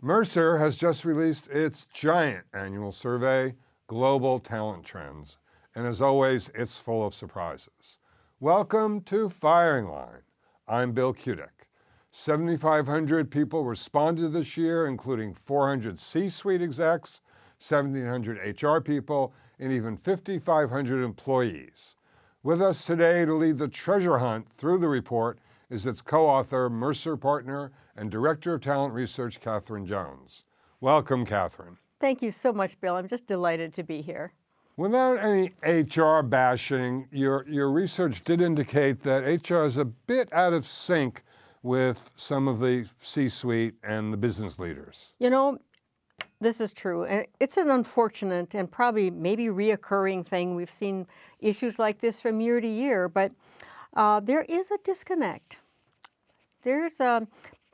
Mercer has just released its giant annual survey, Global Talent Trends, and as always, it's full of surprises. Welcome to Firing Line. I'm Bill Kutik. 7,500 people responded this year, including 400 C-suite execs, 1,700 HR people, and even 5,500 employees. With us today to lead the treasure hunt through the report is its co-author, Mercer partner, and Director of Talent Research, Katherine Jones. Welcome, Katherine. Thank you so much, Bill. I'm just delighted to be here. Without any HR bashing, your research did indicate that HR is a bit out of sync with some of the C-suite and the business leaders. You know, this is true, and it's an unfortunate and probably maybe reoccurring thing. We've seen issues like this from year to year, but there is a disconnect. There's a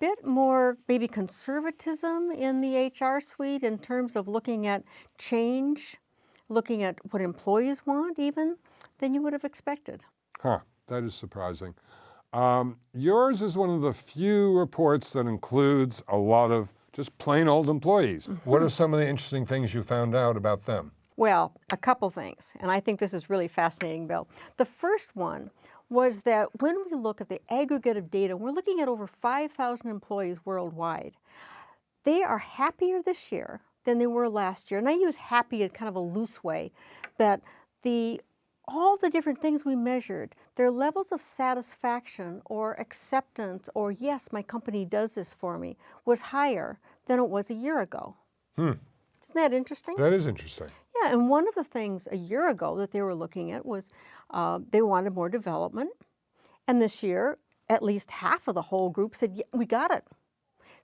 bit more maybe conservatism in the HR suite in terms of looking at change, looking at what employees want even, than you would have expected. That is surprising. Yours is one of the few reports that includes a lot of just plain old employees. What are some of the interesting things you found out about them? Well, a couple things, and I think this is really fascinating, Bill. The first one was that when we look at the aggregate of data, we're looking at over 5,000 employees worldwide. They are happier this year than they were last year. And I use happy in kind of a loose way, that all the different things we measured, their levels of satisfaction or acceptance or yes, my company does this for me, was higher than it was a year ago. Isn't that interesting? That is interesting. Yeah, and one of the things a year ago that they were looking at was they wanted more development. And this year, at least half of the whole group said, yeah, we got it.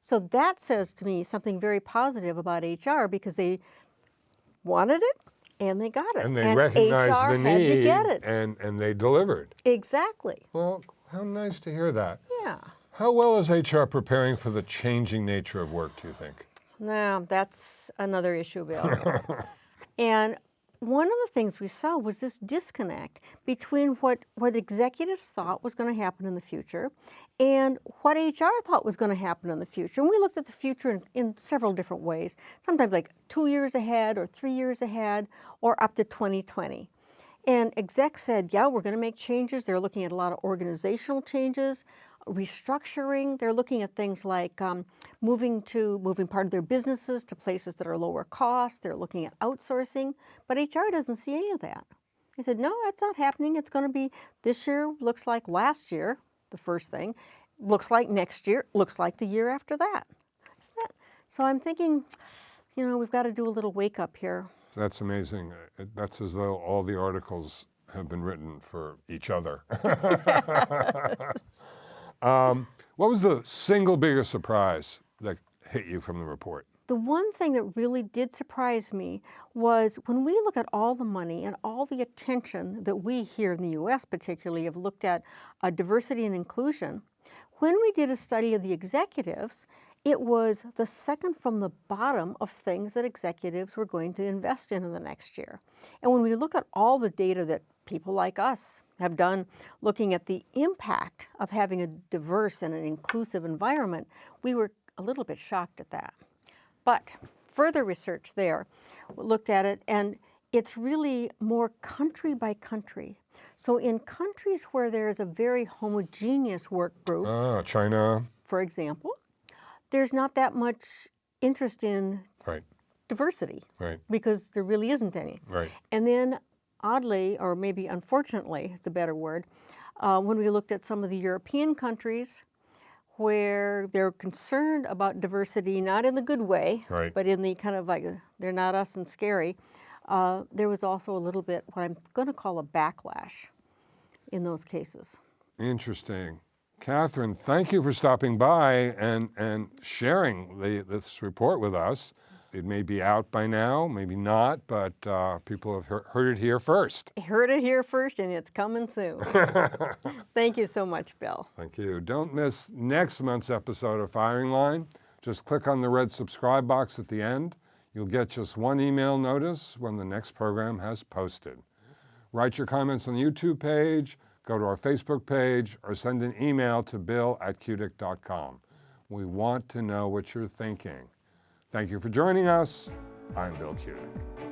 So that says to me something very positive about HR because they wanted it and they got it. And they recognized HR the had need to get it. and they delivered. Exactly. Well, how nice to hear that. Yeah. How well is HR preparing for the changing nature of work, do you think? No, that's another issue, Bill. And one of the things we saw was this disconnect between what executives thought was going to happen in the future and what HR thought was going to happen in the future. And we looked at the future in several different ways, sometimes like 2 years ahead or 3 years ahead or up to 2020. And execs said, yeah, we're going to make changes. They're looking at a lot of organizational changes, restructuring. They're looking at things like moving part of their businesses to places that are lower cost. They're looking at outsourcing, but HR doesn't see any of that. They said, no, that's not happening. It's going to be this year, looks like last year, the first thing, looks like next year, looks like the year after that. So I'm thinking, you know, we've got to do a little wake up here. That's amazing. That's as though all the articles have been written for each other. What was the single biggest surprise that hit you from the report? The one thing that really did surprise me was when we look at all the money and all the attention that we here in the U.S. particularly have looked at diversity and inclusion, when we did a study of the executives, it was the second from the bottom of things that executives were going to invest in the next year. And when we look at all the data that people like us have done looking at the impact of having a diverse and an inclusive environment, we were a little bit shocked at that. But further research there looked at it, and it's really more country by country. So in countries where there's a very homogeneous work group, China, for example, there's not that much interest in diversity because there really isn't any. And then oddly, or maybe unfortunately, it's a better word, when we looked at some of the European countries where they're concerned about diversity, not in the good way, but in the kind of like, they're not us and scary, there was also a little bit what I'm going to call a backlash in those cases. Interesting. Katherine, thank you for stopping by and sharing this report with us. It may be out by now, maybe not, but people have heard it here first. Heard it here first, and it's coming soon. Thank you so much, Bill. Thank you. Don't miss next month's episode of Firing Line. Just click on the red subscribe box at the end. You'll get just one email notice when the next program has posted. Write your comments on the YouTube page, go to our Facebook page, or send an email to bill@kutik.com. We want to know what you're thinking. Thank you for joining us. I'm Bill Kutik.